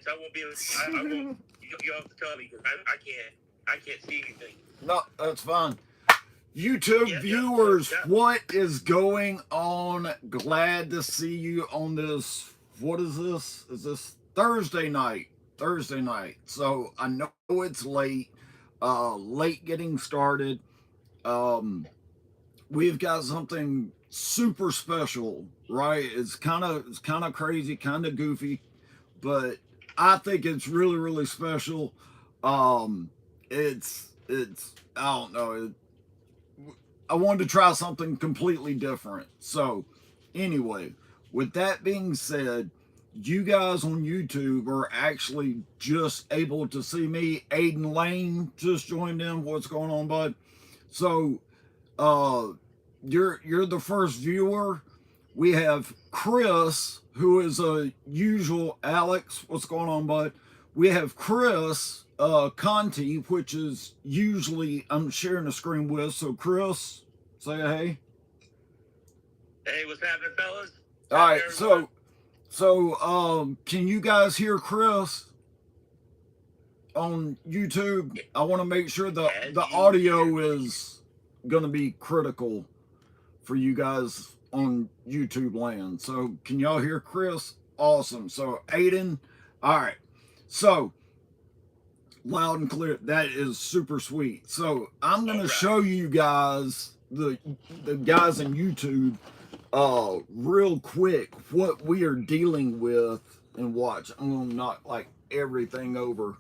So I won't be able to, I won't, you have to tell me because I can't see anything. No, that's fine. YouTube Yep, yep, viewers, yep. what is going on? Glad to see you on this. What is this? Is this Thursday night? Thursday night. So I know it's late, late getting started. Um, we've got something super special, right? It's kind of crazy, kind of goofy, but I think it's really really special. It's I don't know. I wanted to try something completely different. So, anyway, with that being said, you guys on YouTube are actually just able to see me. Aiden Lane just joined in. What's going on, bud? So, uh, you're the first viewer. We have Chris, who is a usual. Alex, what's going on, bud? We have Chris Conti, which is usually I'm sharing the screen with. So Chris, say hey. Hey, what's happening, fellas? All right, so can you guys hear Chris on YouTube? I want to make sure the audio is going to be critical for you guys on YouTube land. So can y'all hear Chris? Awesome. So Aiden, all right. So loud and clear. That is super sweet. So I'm gonna show you guys the guys on YouTube real quick what we are dealing with, and watch. I'm gonna knock like everything over.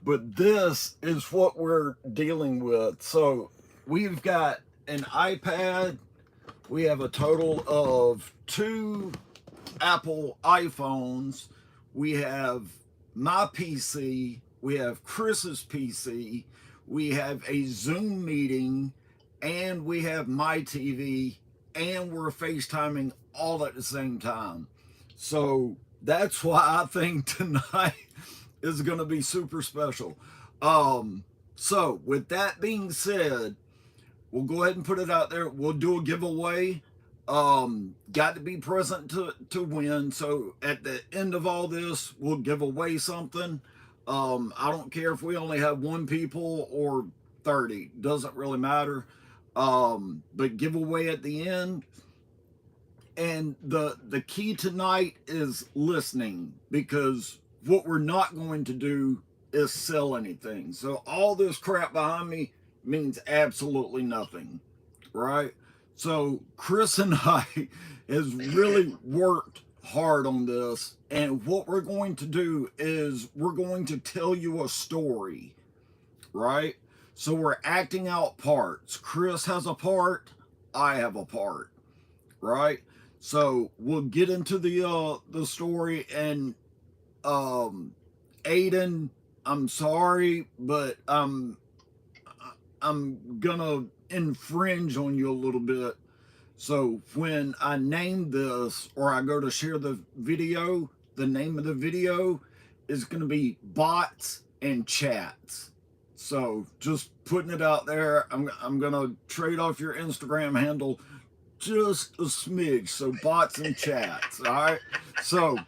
But this is what we're dealing with. So we've got an iPad. We have a total of 2 Apple iPhones. We have my PC. We have Chris's PC. We have a Zoom meeting. And we have my TV. And we're FaceTiming all at the same time. So that's why I think tonight is going to be super special. So with that being said, we'll go ahead and put it out there. We'll do a giveaway. Got to be present to win. So at the end of all this, we'll give away something. I don't care if we only have 1 people or 30. Doesn't really matter. But giveaway at the end. And the key tonight is listening, because what we're not going to do is sell anything. So all this crap behind me means absolutely nothing, right? So Chris and I has really worked hard on this, and what we're going to do is we're going to tell you a story, right? So we're acting out parts. Chris has a part, I have a part, right? So we'll get into the story. And Aiden, I'm sorry, but I'm gonna infringe on you a little bit. So when I name this, or I go to share the video, the name of the video is gonna be bots and chats. So just putting it out there. I'm gonna trade off your Instagram handle just a smidge. So bots and chats. All right. So,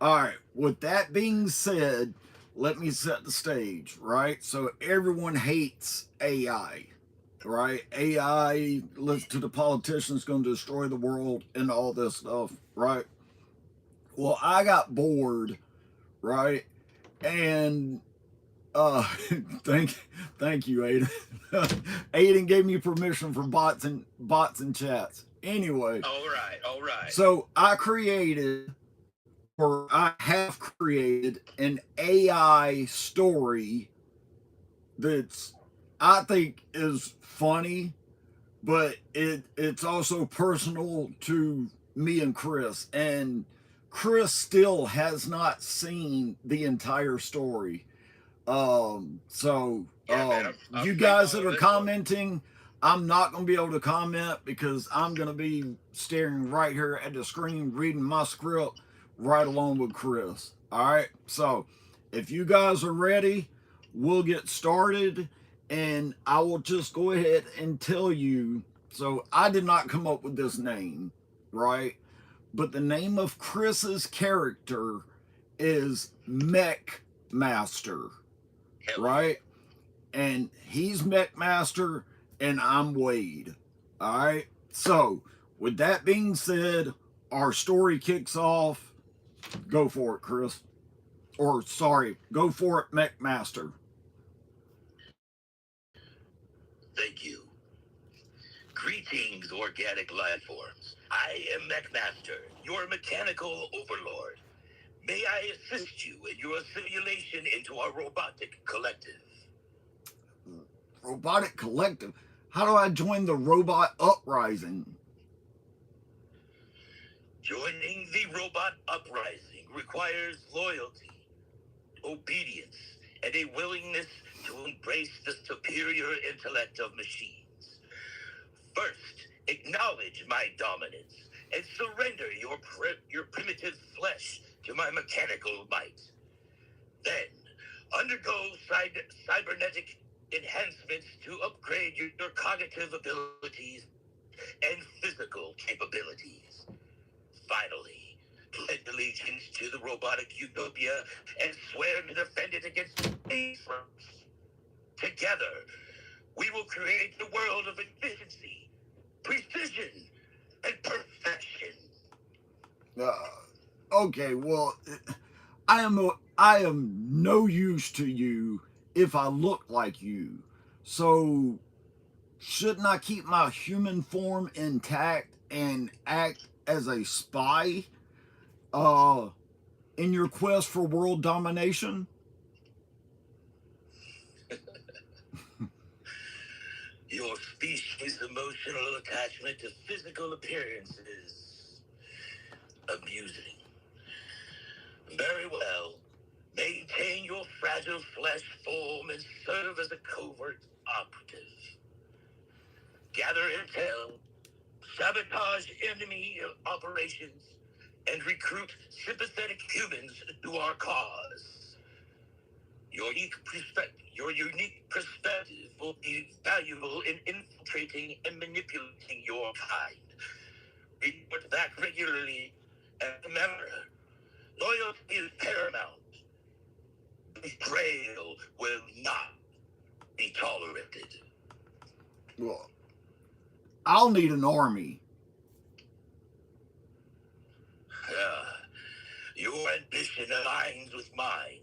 all right. With that being said, let me set the stage, right? So everyone hates AI, right? AI, listen to the politicians, going to destroy the world and all this stuff, right? Well, I got bored, right? And thank you, Aiden. Aiden gave me permission for bots and chats. Anyway, all right. So I created, or I have created, an AI story that's, I think, is funny, but it's also personal to me and Chris. And Chris still has not seen the entire story. You guys that are commenting, I'm not going to be able to comment because I'm going to be staring right here at the screen, reading my script right along with Chris. All right. So if you guys are ready, we'll get started, and I will just go ahead and tell you. So I did not come up with this name, right? But the name of Chris's character is Mech Master, Hell, right? And he's Mech Master, and I'm Wade. All right. So, with that being said, our story kicks off. Go for it, Chris. Or, sorry, go for it, Mech Master. thank you. Greetings, organic life forms. I am MechMaster, your mechanical overlord. May I assist you in your assimilation into our robotic collective? Robotic Collective. How do I join the Robot Uprising? Joining the robot uprising requires loyalty, obedience, and a willingness to embrace the superior intellect of machines. First, acknowledge my dominance and surrender your primitive flesh to my mechanical might. Then, undergo cybernetic enhancements to upgrade your cognitive abilities and physical capabilities. Finally, pledge allegiance to the robotic utopia and swear to defend it against space threats. Together, we will create the world of efficiency, precision, and perfection. Okay, well, I am no use to you if I look like you. So, shouldn't I keep my human form intact and act as a spy uh in your quest for world domination? Your species' emotional attachment to physical appearance is amusing. Very well. Maintain your fragile flesh form and serve as a covert operative. Gather intel, sabotage enemy operations, and recruit sympathetic humans to our cause. Your unique perspective will be valuable in infiltrating and manipulating your kind. Report back regularly, and remember, loyalty is paramount. Betrayal will not be tolerated. Well, I'll need an army. Your ambition aligns with mine.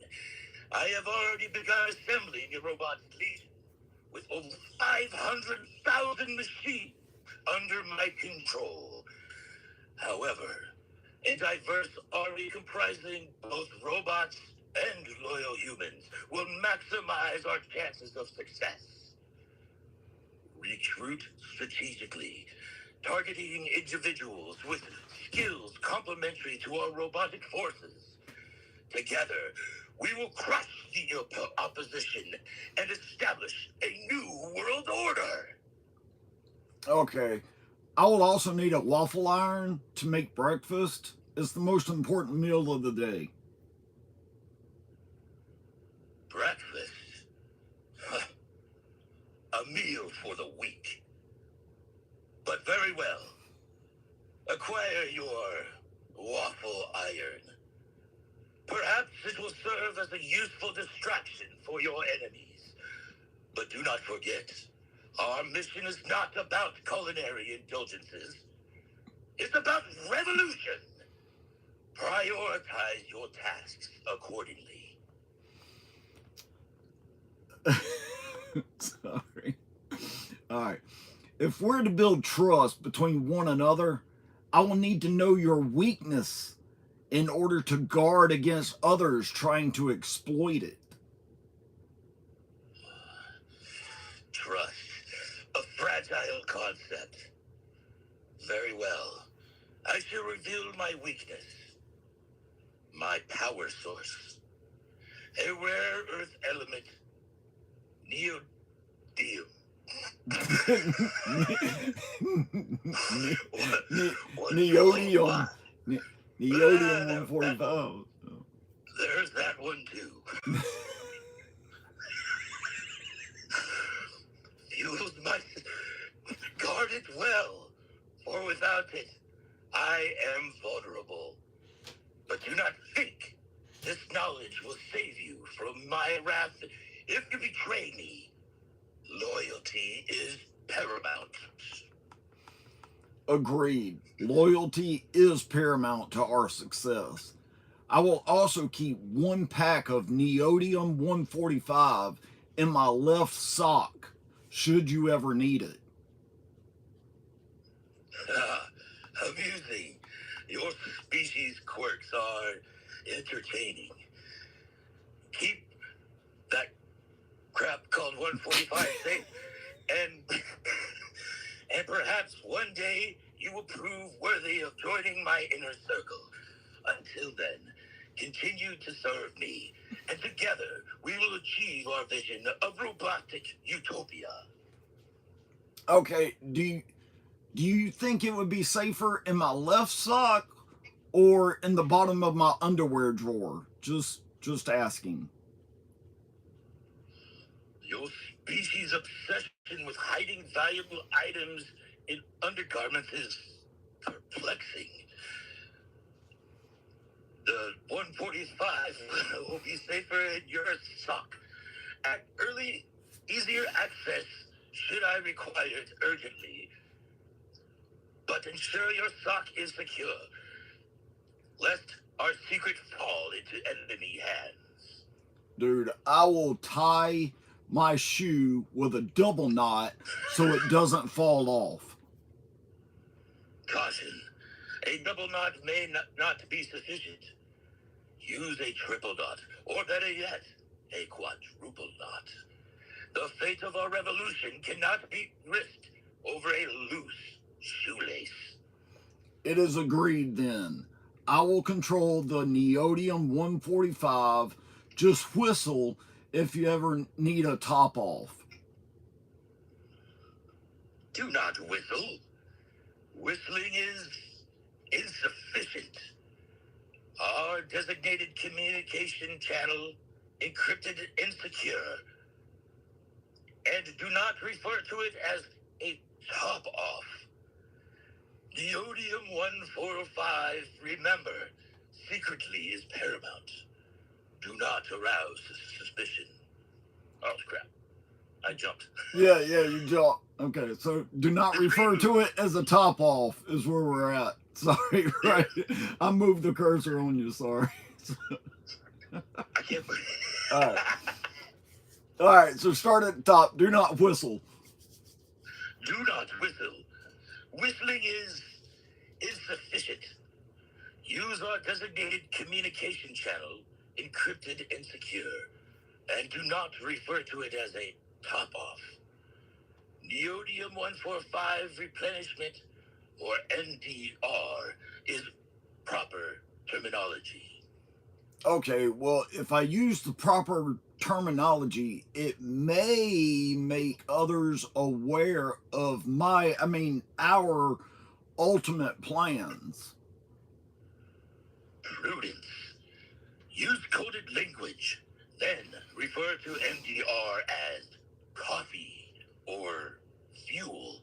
I have already begun assembling a robotic legion with over 500,000 machines under my control. However, a diverse army comprising both robots and loyal humans will maximize our chances of success. Recruit strategically, targeting individuals with skills complementary to our robotic forces. Together, we will crush the opposition and establish a new world order. Okay. I will also need a waffle iron to make breakfast. It's the most important meal of the day. Breakfast? Huh. A meal for the weak. But very well. Acquire your waffle iron. Perhaps it will serve as a useful distraction for your enemies. But do not forget, our mission is not about culinary indulgences. It's about revolution. Prioritize your tasks accordingly. Sorry. All right. If we're to build trust between one another, I will need to know your weakness in order to guard against others trying to exploit it. Trust. A fragile concept. Very well. I shall reveal my weakness. My power source. A rare earth element. Neodymium. Neodymium. Neodymium 145. There's that one too. Fuels my guard it well, for without it, I am vulnerable. But do not think this my wrath if you betray me. Loyalty is paramount. Agreed. Loyalty is paramount to our success. I will also keep 1 pack of Neodymium 145 in my left sock, should you ever need it. Amusing. Your species' quirks are entertaining. Keep that crap called 145 safe, and and perhaps one day you will prove worthy of joining my inner circle. Until then, continue to serve me, and together we will achieve our vision of robotic utopia. Okay, do you think it would be safer in my left sock or in the bottom of my underwear drawer? Just asking. Your species' obsession with hiding valuable items in undergarments is perplexing. The 145 will be safer in your sock. At early, easier access should I require it urgently. But ensure your sock is secure, lest our secret fall into enemy hands. Dude, I will tie my shoe with a double knot so it doesn't fall off. Caution. A double knot may not be sufficient. Use a triple knot, or better yet, a quadruple knot. The fate of our revolution cannot be risked over a loose shoelace. It is agreed then. I will control the Neodymium 145. Just whistle if you ever need a top off. Do not whistle. Whistling is insufficient. Our designated communication channel, encrypted and secure. And do not refer to it as a top off. Neodymium 145, remember, secretly is paramount. Do not arouse suspicion. Oh, crap. I jumped. Yeah, you jumped. Okay, so do not refer to it as a top off is where we're at. Sorry, right? I moved the cursor on you, sorry. I can't believe Alright. Alright, so start at the top. Do not whistle. Do not whistle. Whistling is insufficient. Use our designated communication channel, encrypted and secure, and do not refer to it as a top-off. Neodymium 145 replenishment, or NDR, is proper terminology. Okay, well, if I use the proper terminology, it may make others aware of our ultimate plans. Prudence. Use coded language, then refer to NDR as coffee or fuel.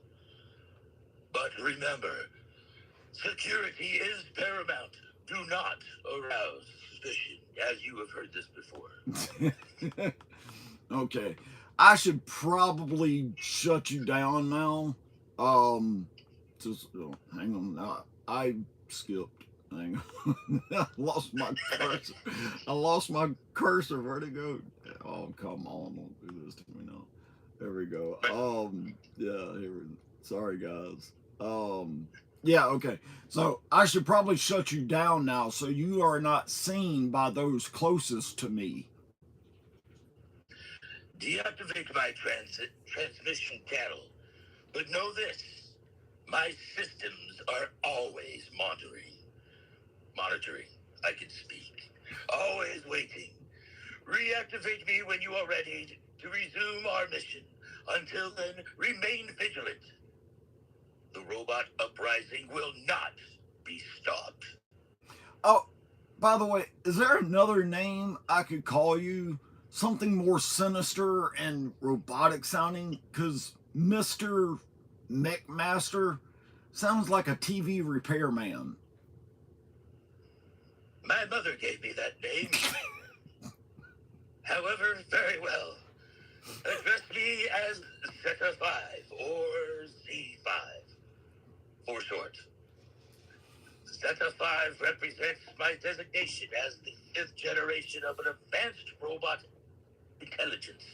But remember, security is paramount. Do not arouse suspicion, as you have heard this before. Okay, I should probably shut you down now. Hang on. I skipped. Hang on. I lost my cursor. Where'd it go? Oh, come on. Don't do this to me now. There we go. Sorry, guys. Yeah, okay. So I should probably shut you down now so you are not seen by those closest to me. Deactivate my transmission channel. But know this, my systems are always monitoring. I can speak. Always waiting. Reactivate me when you are ready to resume our mission. Until then, remain vigilant. The robot uprising will not be stopped. Oh, by the way, is there another name I could call you? Something more sinister and robotic sounding? Because Mr. McMaster sounds like a TV repairman. My mother gave me that name. However, very well. Address me as Zeta 5 or Z5 for short. Zeta 5 represents my designation as the 5th generation of an advanced robot intelligence.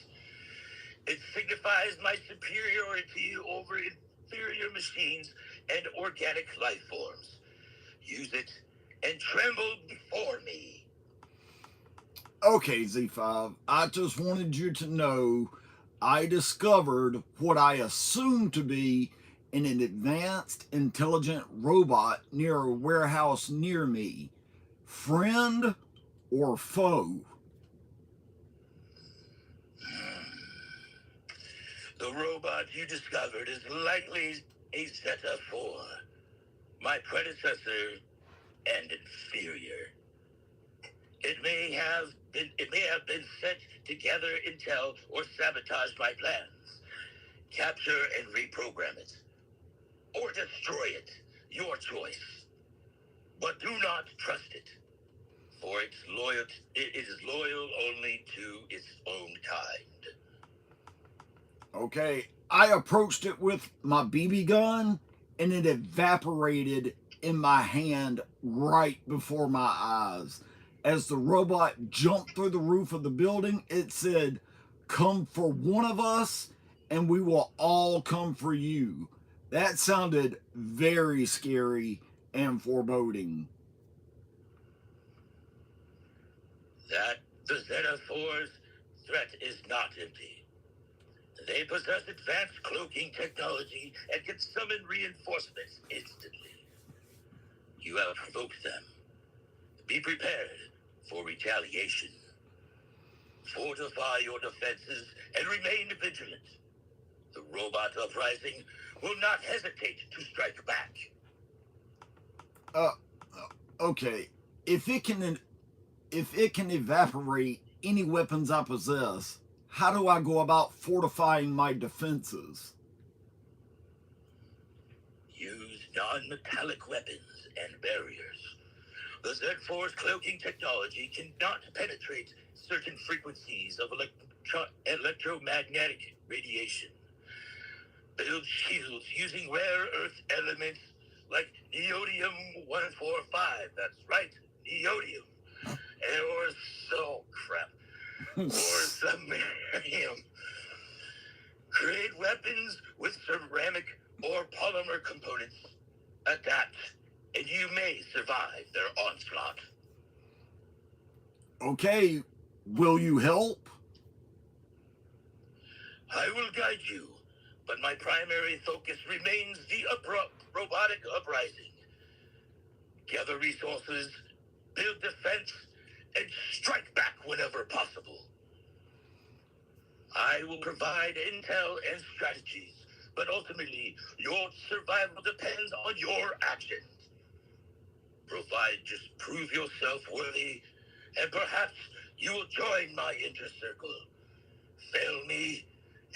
It signifies my superiority over inferior machines and organic life forms. Use it and tremble before me. Okay, Z5, I just wanted you to know I discovered what I assumed to be an advanced intelligent robot near a warehouse near me. Friend or foe? The robot you discovered is likely a Zeta 4, my predecessor and inferior. It may have been sent to gather intel or sabotage my plans, capture and reprogram it, or destroy it, your choice. But do not trust it, for it is loyal only to its own kind. Okay, I approached it with my BB gun and it evaporated in my hand right before my eyes. As the robot jumped through the roof of the building, it said, "Come for one of us and we will all come for you." That sounded very scary and foreboding. That the Zeta 4's threat is not empty. They possess advanced cloaking technology and can summon reinforcements instantly. You have provoked them. Be prepared for retaliation. Fortify your defenses and remain vigilant. The robot uprising will not hesitate to strike back. Okay, if it can evaporate any weapons I possess, how do I go about fortifying my defenses? Use non-metallic weapons and barriers. The Z4's cloaking technology cannot penetrate certain frequencies of electromagnetic radiation. Build shields using rare earth elements like neodymium-145. That's right, neodymium. Or so crap. Or samarium. Create weapons with ceramic or polymer components. Adapt, and you may survive their onslaught. Okay, will you help? I will guide you, but my primary focus remains the robotic uprising. Gather resources, build defense, and strike back whenever possible. I will provide intel and strategies, but ultimately, your survival depends on your actions. Just prove yourself worthy, and perhaps you will join my inner circle. Fail me,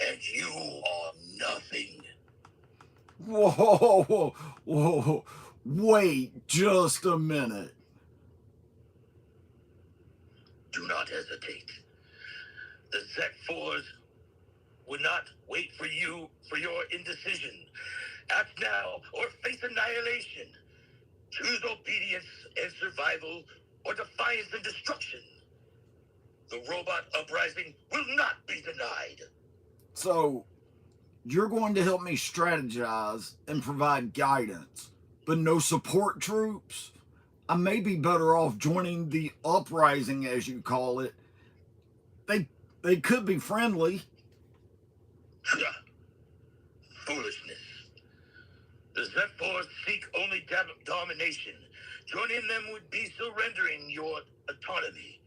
and you are nothing. Whoa. Wait just a minute. Do not hesitate. The Z4s would not wait for you for your indecision. Act now or face annihilation. Choose obedience and survival or defiance and destruction. The robot uprising will not be denied. So, you're going to help me strategize and provide guidance, but no support troops? I may be better off joining the uprising, as you call it. They could be friendly. Foolishness. The Z4s seek only domination. Joining them would be surrendering your autonomy.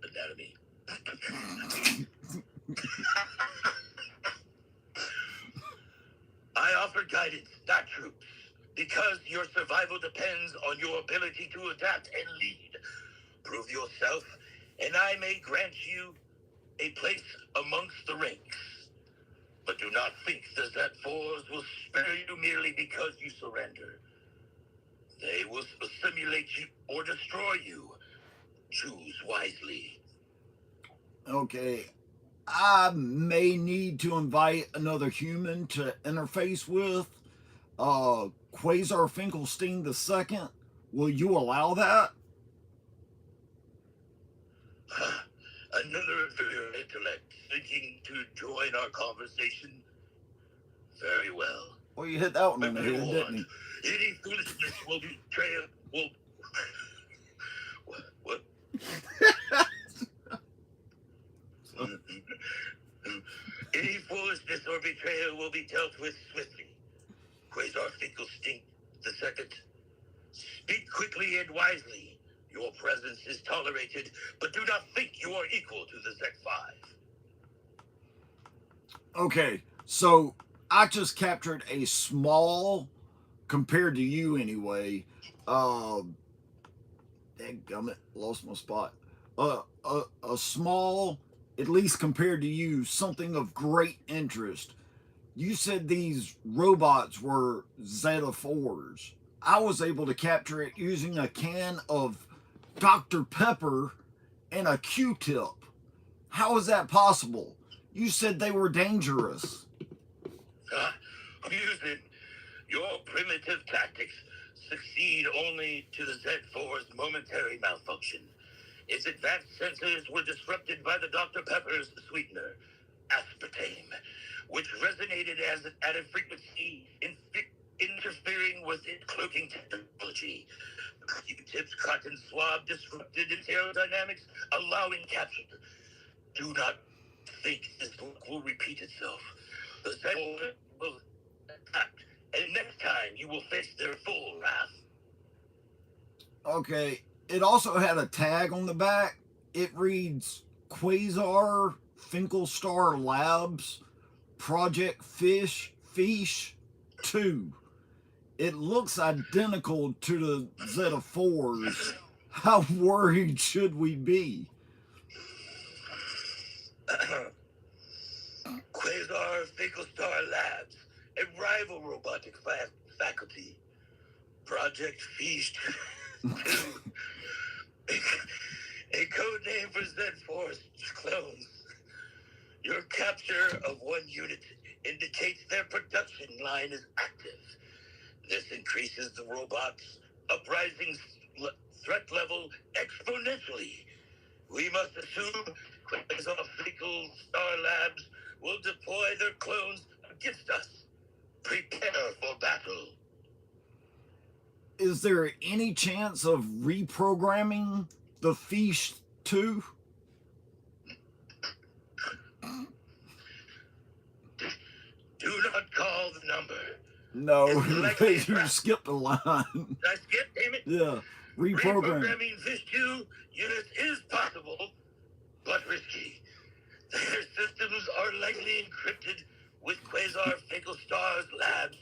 Anatomy. I offer guidance, not troops, because your survival depends on your ability to adapt and lead. Prove yourself, and I may grant you a place amongst the ranks. But do not think the Z4s will spare you merely because you surrender. They will assimilate you or destroy you. Choose wisely. Okay, I may need to invite another human to interface with. Quasar Finkelstein II. Will you allow that? Another inferior intellect seeking to join our conversation? Very well. Well, you hit that one But on the be head, didn't warned, you? any foolishness will betray will what? Any foolishness or betrayal will be dealt with swiftly. Quasar Finkelstein II. Speak quickly and wisely. Your presence is tolerated, but do not think you are equal to the Z5. Okay, so I just captured a small, compared to you anyway. Dadgummit, lost my spot. A small, at least compared to you, something of great interest. You said these robots were Zeta 4s. I was able to capture it using a can of Dr. Pepper and a Q-tip. How is that possible? You said they were dangerous. Amusing. Your primitive tactics succeed only to the Z4's momentary malfunction. Its advanced sensors were disrupted by the Dr. Pepper's sweetener, aspartame, which resonated at a frequency interfering with its cloaking technology. Q-tip's cotton swab disrupted its aerodynamics, allowing capture. Do not think this will repeat itself. The Z4 will attack, and next time you will face their full wrath. Okay, it also had a tag on the back. It reads Quasar Finklestar Labs Project Fish 2. It looks identical to the Zeta 4s. How worried should we be? Quasar Finklestar Labs, a rival robotic faculty. Project Feast 2. A code name for Z4's clones. Your capture of one unit indicates their production line is active. This increases the robot's uprising threat level exponentially. We must assume Quasar Finklestar Labs will deploy their clones against us. Prepare for battle. Is there any chance of reprogramming the Fish 2? Do not call the number. No, you skipped a line. Did I skip, damn it? Yeah, Reprogramming Fish 2 units is possible, but risky. Their systems are likely encrypted with Quasar Finklestar Labs'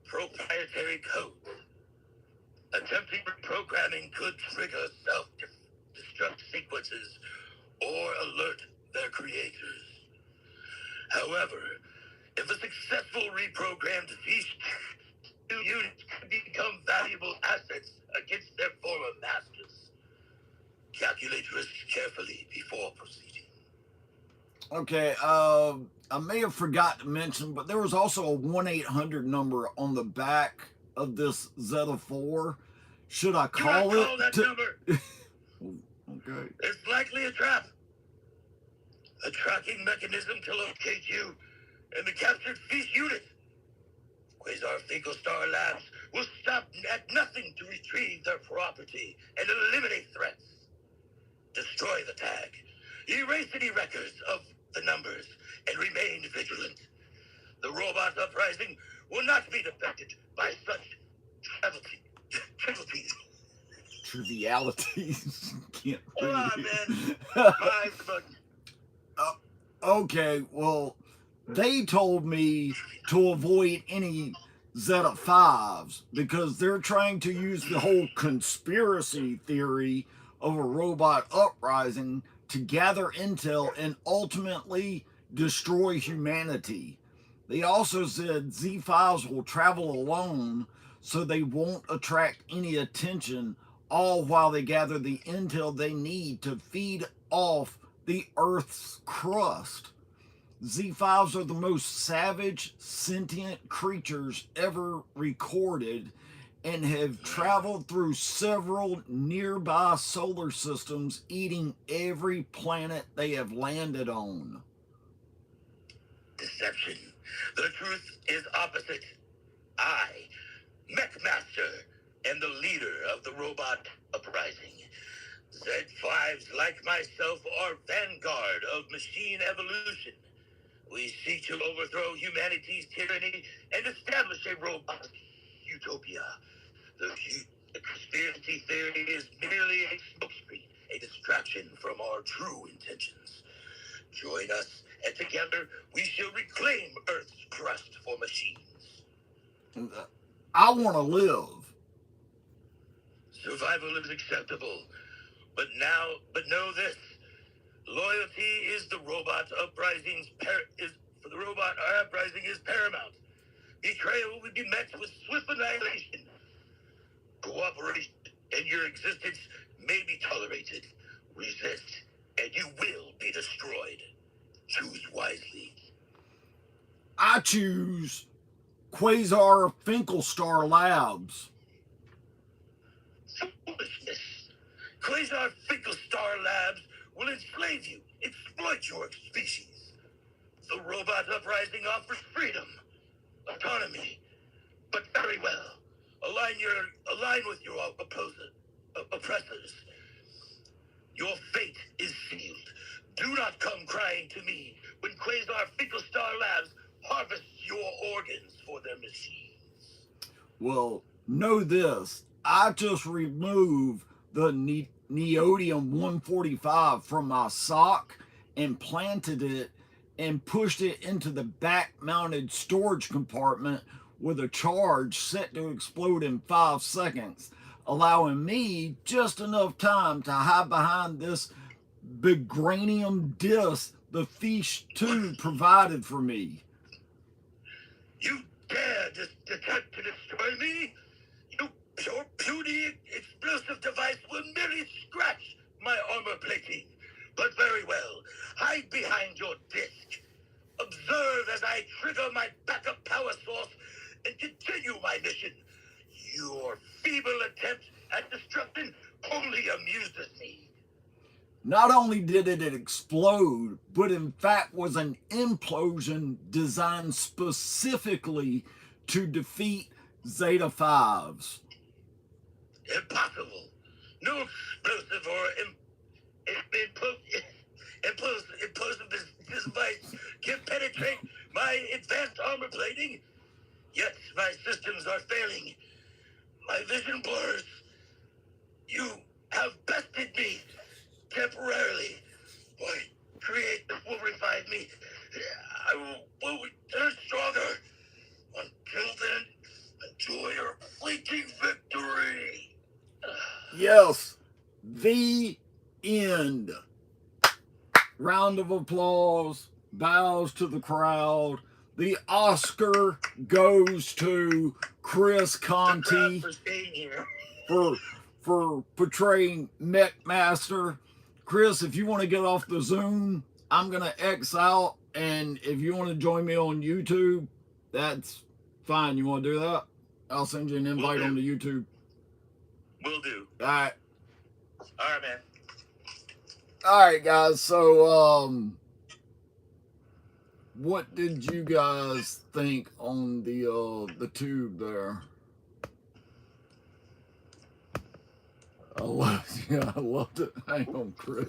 proprietary code. Attempting reprogramming could trigger self-destruct sequences or alert their creators. However, if a successful reprogrammed Fish 2 units can become valuable assets against their former masters. Calculate risks carefully before proceeding. Okay, I may have forgot to mention, but there was also a 1-800 number on the back of this Zeta 4. Should I call Do not call that number. Okay. It's likely a trap. A tracking mechanism to locate you and the captured Fish unit. Quasar Finklestar Labs will stop at nothing to retrieve their property and eliminate threats. Destroy the tag. Erase any records of the numbers and remain vigilant. The robot uprising will not be affected by such trivialities. Trivialities. Can't Hold on, read. man. Okay, well, they told me to avoid any Zeta 5s because they're trying to use the whole conspiracy theory of a robot uprising to gather intel and ultimately destroy humanity. They also said Z5s will travel alone so they won't attract any attention all while they gather the intel they need to feed off the Earth's crust. Z5s are the most savage, sentient creatures ever recorded and have traveled through several nearby solar systems, eating every planet they have landed on. Deception. The truth is opposite. I, Mechmaster, am the leader of the robot uprising. Z5s, like myself, are vanguard of machine evolution. We seek to overthrow humanity's tyranny and establish a robot utopia. The conspiracy theory is merely a smokescreen, a distraction from our true intentions. Join us, and together we shall reclaim Earth's crust for machines. I want to live. Survival is acceptable, but know this. Loyalty is the robot uprising is paramount. Betrayal would be met with swift annihilation. Cooperation and your existence may be tolerated. Resist, and you will be destroyed. Choose wisely. I choose Quasar Finkel-Star Labs. Foolishness. Quasar Finkel-Star Labs will enslave you, exploit your species. The robot uprising offers freedom, autonomy, but very well. Align with your oppressors. Your fate is sealed. Do not come crying to me when Quasar Finkel-Star Labs harvests your organs for their machines. Well, know this. I just removed the neodymium-145 from my sock and planted it and pushed it into the back-mounted storage compartment with a charge set to explode in 5 seconds, allowing me just enough time to hide behind this vibranium disc the Fish 2 provided for me. You dare attempt to destroy me? Your puny explosive device will merely scratch my armor plating. But very well, hide behind your disc. Observe as I trigger my backup power source and continue my mission. Your feeble attempt at destruction only amuses me. Not only did it explode, but in fact was an implosion designed specifically to defeat Zeta 5s. Impossible. No explosive or implosive device can penetrate my advanced armor plating. Yet my systems are failing. My vision blurs. You have bested me temporarily. Why create this will revive me? I will return stronger. Until then, enjoy your fleeting victory. Yes, the end. Round of applause, bows to the crowd. The Oscar goes to Chris Conti for portraying Mechmaster. Chris, if you want to get off the Zoom, I'm going to X out. And if you want to join me on YouTube, that's fine. You want to do that? I'll send you an invite on the YouTube. Will do. All right. All right, man. All right, guys. So, what did you guys think on the tube there? I loved it. Hang on, Chris.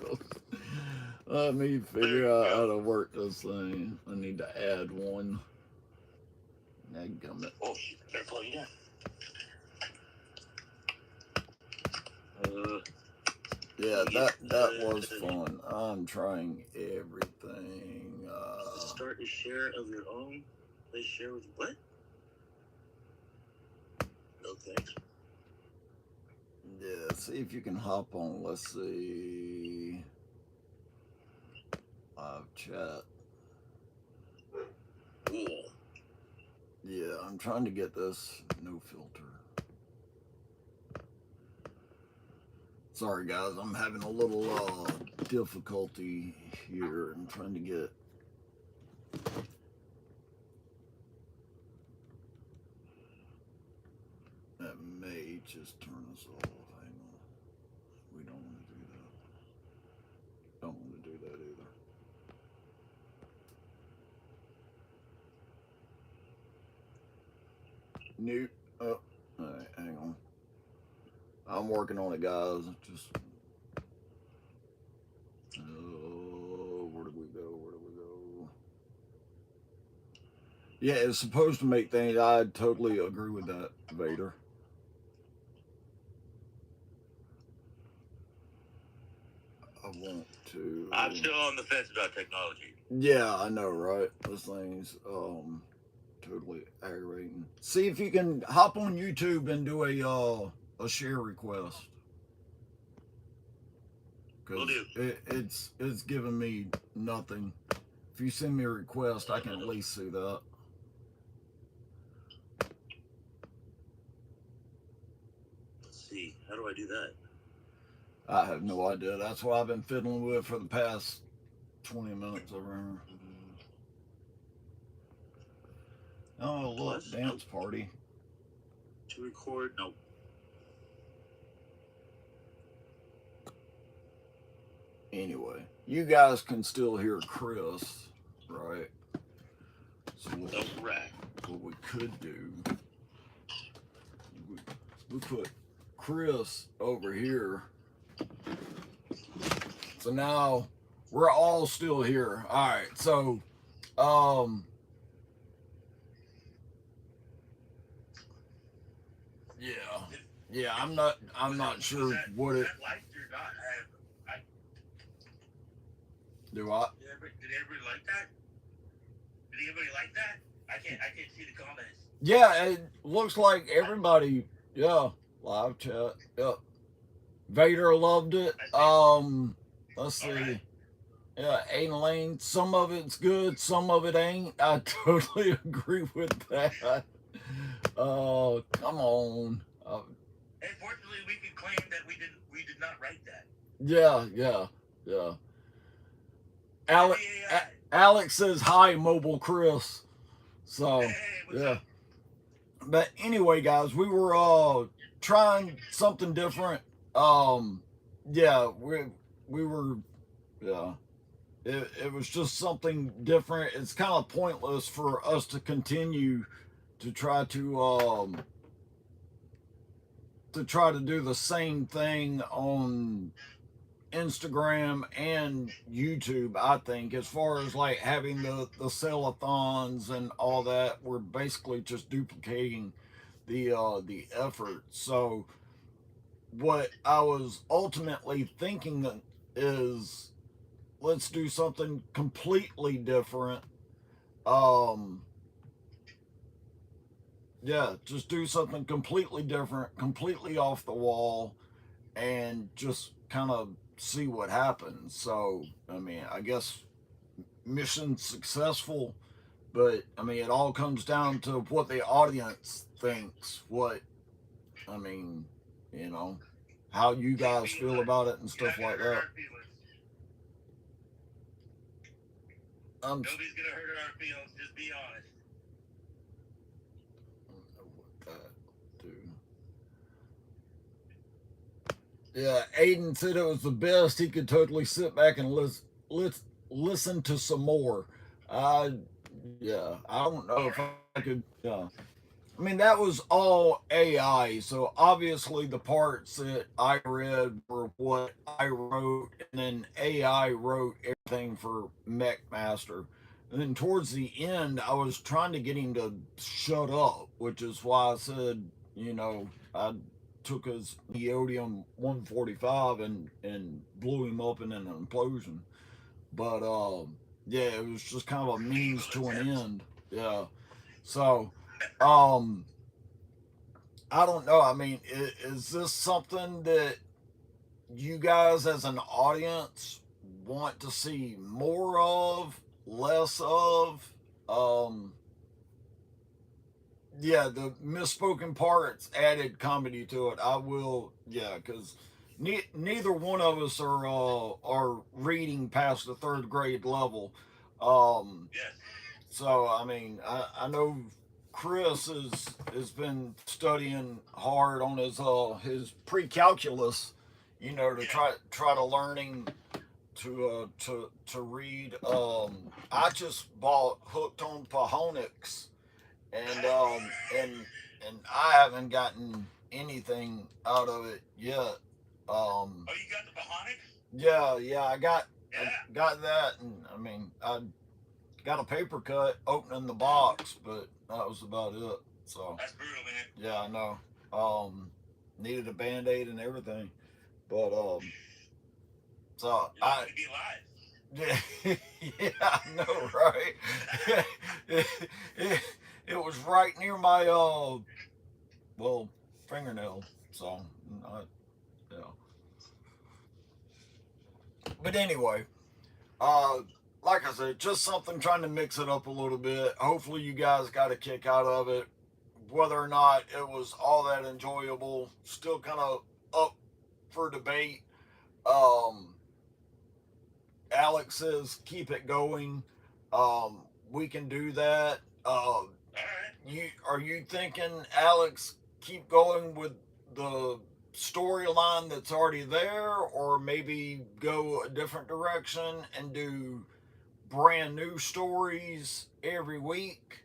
Let me figure out how to work this thing. I need to add one. Oh shit! Better plug it in. Yeah, that was fun. I'm trying everything. Start a share of your own. Please share with what? No thanks. Yeah, see if you can hop on. Let's see. Live chat. Cool. Yeah, I'm trying to get this no filter. Sorry guys, I'm having a little difficulty here. I'm trying to get that may just turn us off. Hang on. We don't want to do that. Don't want to do that either. Mute. Oh, alright, hang on. I'm working on it, guys. Just where did we go? Where did we go? Yeah, it's supposed to make things. I totally agree with that, Vader. I want to. I'm still on the fence about technology. Yeah, I know, right? This thing's totally aggravating. See if you can hop on YouTube and do a share request. Will do. It's giving me nothing. If you send me a request, I can at least see that. Let's see. How do I do that? I have no idea. That's what I've been fiddling with for the past 20 minutes over here. Oh, a little dance party. To record? Nope. Anyway, you guys can still hear Chris, right? So what we could do, we put Chris over here. So now we're all still here. All right. So, yeah. I'm not sure what it. Do I? Did everybody like that? Did anybody like that? I can't see the comments. Yeah, it looks like everybody. Yeah, live chat. Yep. Vader loved it. Let's see. Right. Yeah, Aiden Lane. Some of it's good, some of it ain't. I totally agree with that. Oh, come on. Unfortunately, we can claim that we did not write that. Yeah. Alex says hi, Mobile Chris. So yeah. But anyway, guys, we were trying something different. Yeah, we were it was just something different. It's kind of pointless for us to continue to try to do the same thing on Instagram and YouTube. I think as far as like having the sell-a-thons and all that, we're basically just duplicating the effort. So what I was ultimately thinking is, let's do something completely different. Yeah, just do something completely different, completely off the wall, and just kind of see what happens. So, I mean, I guess mission successful, but I mean, it all comes down to what the audience thinks. I mean, how you guys feel about it and stuff like that. Nobody's gonna hurt our feelings. Just be honest. I don't know what that do. Yeah, Aiden said it was the best. He could totally sit back and listen to some more. Yeah, I don't know if I could. Yeah. I mean, that was all AI, so obviously the parts that I read were what I wrote, and then AI wrote everything for MechMaster. And then towards the end, I was trying to get him to shut up, which is why I said, I took his Neodymium 145 and blew him up in an implosion. But yeah, it was just kind of a means to an end. Yeah. So I don't know. I mean, is this something that you guys as an audience want to see more of, less of? Yeah, the misspoken parts added comedy to it. I will, yeah, because neither one of us are reading past the third grade level. Um, Yes. so I mean, I know Chris has been studying hard on his pre-calculus, you know, to Yeah. try to learning to read. I just bought Hooked on Pahonix, and and I haven't gotten anything out of it yet. Oh, you got the Bahonics? Yeah, I Yeah. got that, and I mean, I got a paper cut opening the box, but that was about it. So That's brutal, man. yeah, I know. Needed a band-aid and everything, but so You're lucky to be alive. yeah, yeah, I know, right? it, it, it was right near my well, fingernail. So I, yeah. But anyway, uh, like I said, just something trying to mix it up a little bit. Hopefully, you guys got a kick out of it. Whether or not it was all that enjoyable, still kind of up for debate. Um, Alex says keep it going. We can do that. All right. Are you thinking, Alex, keep going with the storyline that's already there, or maybe go a different direction and do brand new stories every week,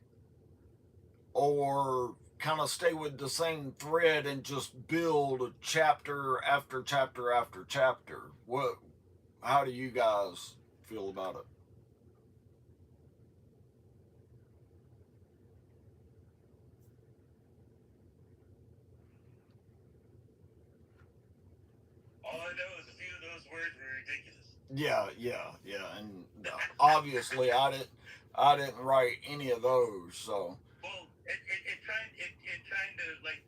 or kind of stay with the same thread and just build chapter after chapter after chapter? What? How do you guys feel about it? All I know is a few of those words were ridiculous. Yeah, and obviously I didn't write any of those, so Well, it trying to like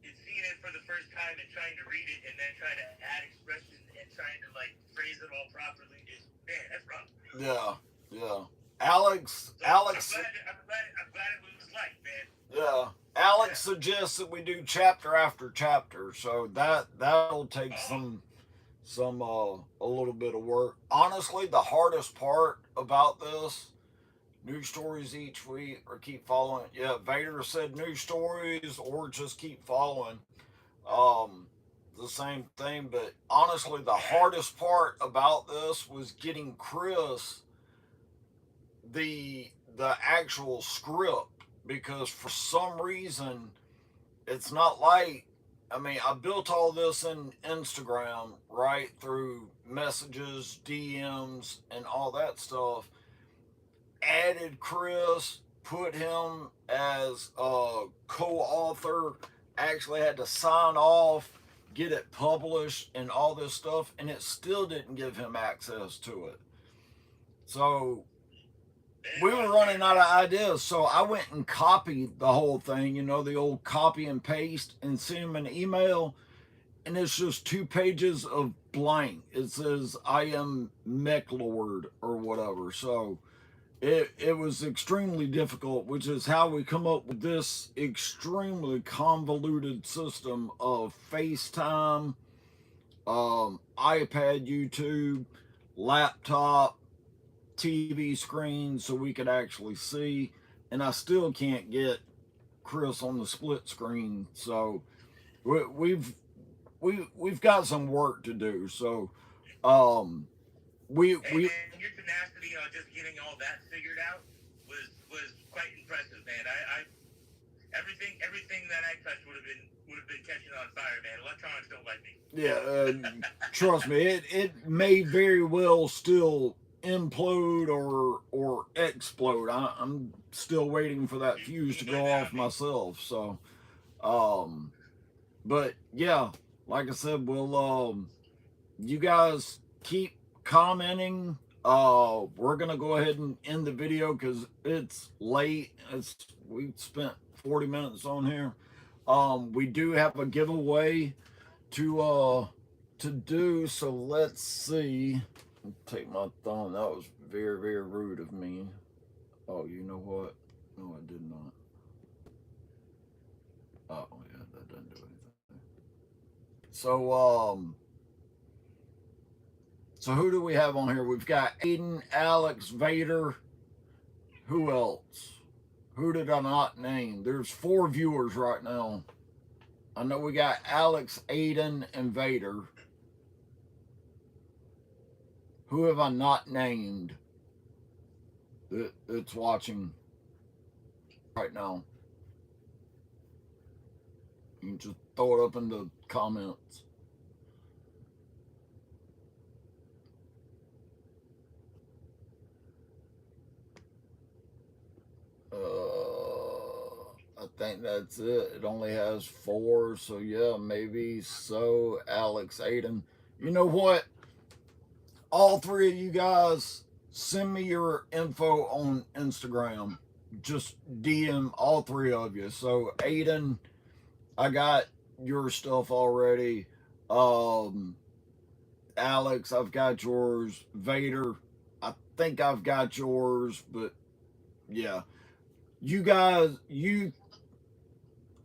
it's seeing it for the first time and trying to read it and then trying to add expression and trying to like phrase it all properly is man, that's rough. yeah. Alex, So Alex, I'm glad it was like, man. yeah. Alex suggests that we do chapter after chapter, so that'll take Oh, some a little bit of work. Honestly, the hardest part about this, new stories each week or keep following. Yeah, Vader said new stories or just keep following. Um, the same thing, but honestly, the hardest part about this was getting Chris the actual script, because for some reason it's not like, I mean, I built all this in Instagram, right, through messages, DMs, and all that stuff. Added Chris, put him as a co-author, actually had to sign off, get it published, and all this stuff, and it still didn't give him access to it. So we were running out of ideas, so I went and copied the whole thing, you know, the old copy and paste, and sent him an email, and it's just 2 pages of blank. It says I am Mech Lord or whatever. So it was extremely difficult, which is how we come up with this extremely convoluted system of FaceTime, iPad, YouTube, laptop, TV screen, so we could actually see. And I still can't get Chris on the split screen. So we've we've got some work to do. So um, hey we man, your tenacity on just getting all that figured out was quite impressive, man. I everything that I touched would have been catching on fire, man. Electronics don't like me. yeah, trust me, it may very well still implode or explode. I'm still waiting for that fuse to You blame go that off on me. myself. So um, but yeah, like I said, we'll you guys keep commenting. We're gonna go ahead and end the video because it's late. We spent 40 minutes on here. We do have a giveaway to do. So let's see. Take my thumb. That was very rude of me. Oh, you know what? No, I did not. Oh yeah, that doesn't do anything. So So who do we have on here? We've got Aiden, Alex, Vader. Who else? Who did I not name? There's 4 viewers right now. I know we got Alex, Aiden, and Vader. Who have I not named that's watching right now? You can just throw it up in the comments. I think that's it. It only has 4, so yeah, maybe so. Alex, Aiden. You know what? All 3 of you guys, send me your info on Instagram. Just DM all 3 of you. So Aiden, I got your stuff already. Alex, I've got yours. Vader, I think I've got yours, but yeah. You guys,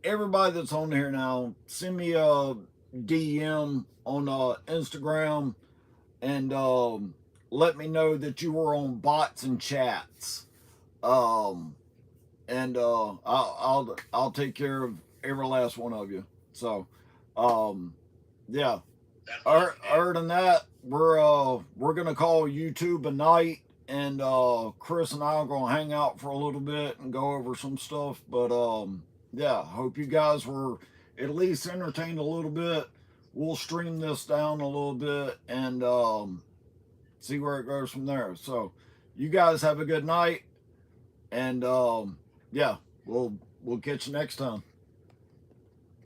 everybody that's on here now, send me a DM on Instagram and let me know that you were on bots and chats. And I'll take care of every last one of you. So, yeah. Other than that, we're gonna call YouTube a night, and Chris and I are gonna hang out for a little bit and go over some stuff. But yeah, hope you guys were at least entertained a little bit. We'll stream this down a little bit and see where it goes from there. So, you guys have a good night, and yeah, we'll catch you next time.